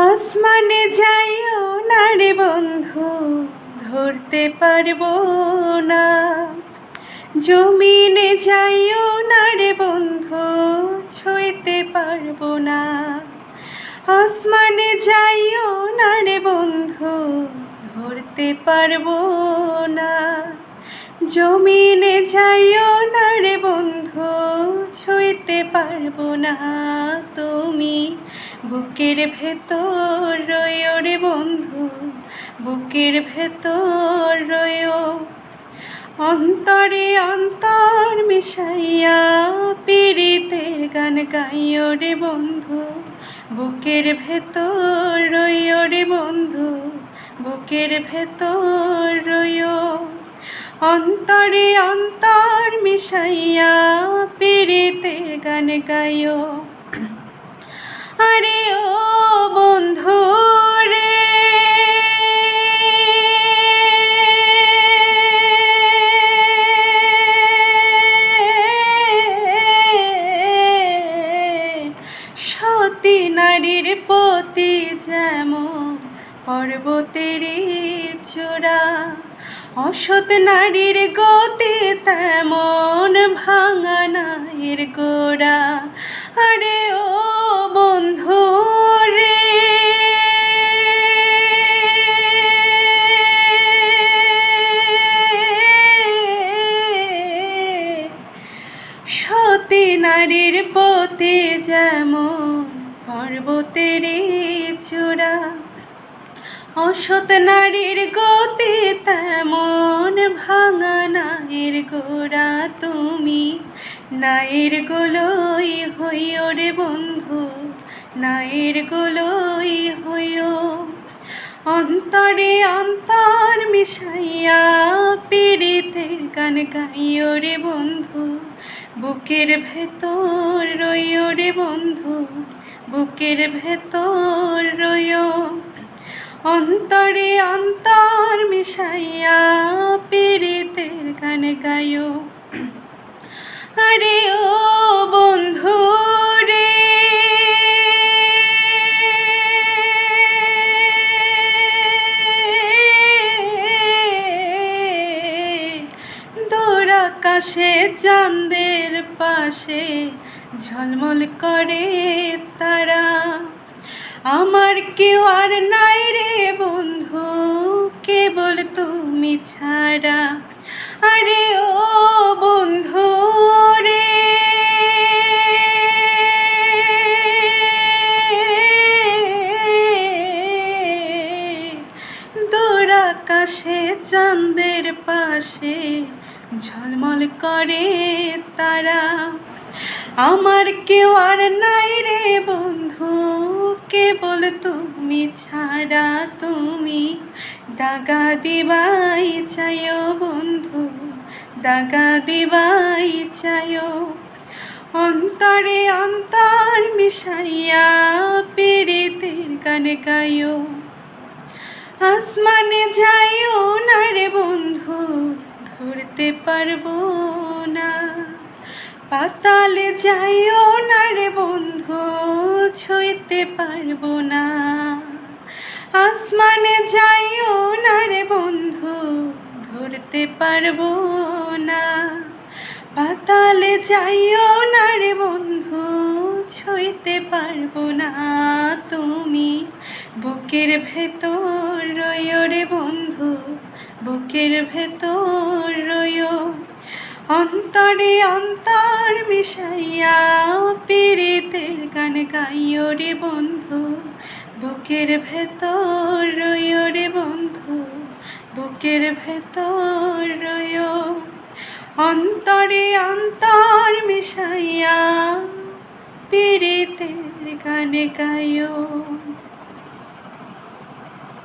আসমানে যাইও না রে বন্ধু, ধরতে পারবো না। জমিনে যাইও না রে বন্ধু, ছুঁইতে পারবো না। আসমানে যাইও না রে বন্ধু, ধরতে পারবো না। জমিনে যাইও না রে বন্ধু, ছুঁইতে পারবো না। তুমি বুকের ভেতর রয়ো রে বন্ধু, বুকের ভেতর রয়ো। অন্তরে অন্তর মিশাইয়া পীড়িতের গান গাইও রে বন্ধু, বুকের ভেতর রয়ো রে বন্ধু, বুকের ভেতর রয়ো। অন্তরে অন্তর মিশাইয়া পীড়িতের গান গাইও। আরে ও বন্ধু রে, সতী নারীর পতি যেমন পর্বতেরই চূড়া, অসৎ নারীর গতি তেমন ভাঙা নায়ের গোড়া। আরে ও বন্ধু রে, সতী নারীর পতি যেমন পর্বতেরই চূড়া, অসৎ নারীর গতি তেমন ভাঙা নায়ের গোড়া। তুমি নায়ের গোলই হইও রে বন্ধু, নায়ের গোলই হইও। অন্তরে অন্তর মিশাইয়া পীড়িতের গান গাইও রে বন্ধু, বুকের ভেতর রয়ো রে বন্ধু, বুকের ভেতর রয়ো। অন্তরে অন্তর মিশাইয়া পীড়িতের গান গাইও। আরে ও বন্ধু রে, দূর আকাশে চাঁদের পাশে ঝলমল করে তারা, আমার কেউ আর নাই রে বন্ধু, কেবল তুমি ছাড়া। আরে ও বন্ধু রে, দূর আকাশে চাঁদের পাশে ঝলমল করে তারা, আমার কেউ আর নাই রে বন্ধু, কেবল তুমি ছাড়া। তুমি দাগা দিবাই চাইও বন্ধু, দাগা দিবাই চাইও। অন্তরে অন্তর মিশাইয়া পীড়িতের গান গাইও। আসমানে যাইও না রে বন্ধু, ধরতে পারবো না। পাতালে যাইও না রে বন্ধু, ছুঁইতে পারবো না। আসমানে যাইও না রে বন্ধু, ধরতে পারবো না। পাতালে যাইও না রে বন্ধু, ছুঁইতে পারবো না। তুমি বুকের ভেতর রয়ো রে বন্ধু, বুকের ভেতর রয়ো। অন্তরে অন্তর মিশাইয়া পীড়িতের গান গাইও রে বন্ধু, বুকের ভেতর রয়ো রে বন্ধু, বুকের ভেতর রয়ো। অন্তরে অন্তর মিশাইয়া পীড়িতের গান গাইও।